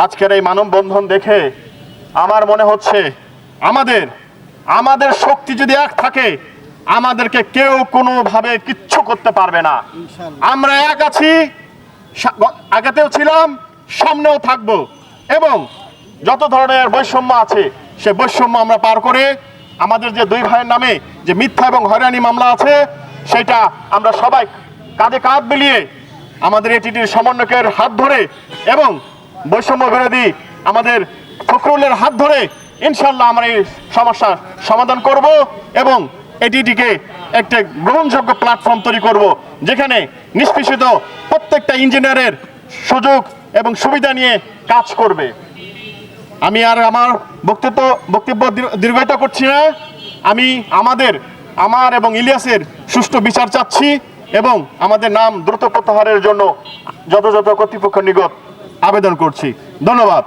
আজকের এই মানববন্ধন দেখে আমার মনে হচ্ছে আমাদের শক্তি যদি এক থাকে, আমাদেরকে কেউ কোনোভাবে কিচ্ছু করতে পারবে না। আমরা এক আছি, আগেতেও ছিলাম, সামনেও থাকব, এবং যত ধরনের বৈষম্য আছে সে বৈষম্য আমরা পার করে আমাদের যে দুই ভাইয়ের নামে যে মিথ্যা এবং হয়রানি মামলা আছে সেটা আমরা সবাই কাঁধে কাঁধ মিলিয়ে আমাদের এটিটির সমন্বয়কের হাত ধরে এবং বৈষম্য বিরোধী আমাদের ফখরুলের হাত ধরে ইনশাল্লাহ আমরা এই সমস্যার সমাধান করব এবং এটিটিকে একটা গ্রহণযোগ্য প্ল্যাটফর্ম তৈরি করব, যেখানে নিষ্পেষিত প্রত্যেকটা ইঞ্জিনিয়ারের সুযোগ এবং সুবিধা নিয়ে কাজ করবে। আমি আর আমার বক্তব্য দীর্ঘায়িত করছি না। আমি আমার এবং ইলিয়াসের সুষ্ঠু বিচার চাচ্ছি এবং আমাদের নাম দ্রুত প্রত্যাহারের জন্য যথাযথ কর্তৃপক্ষের নিকট আবেদন করছি। ধন্যবাদ।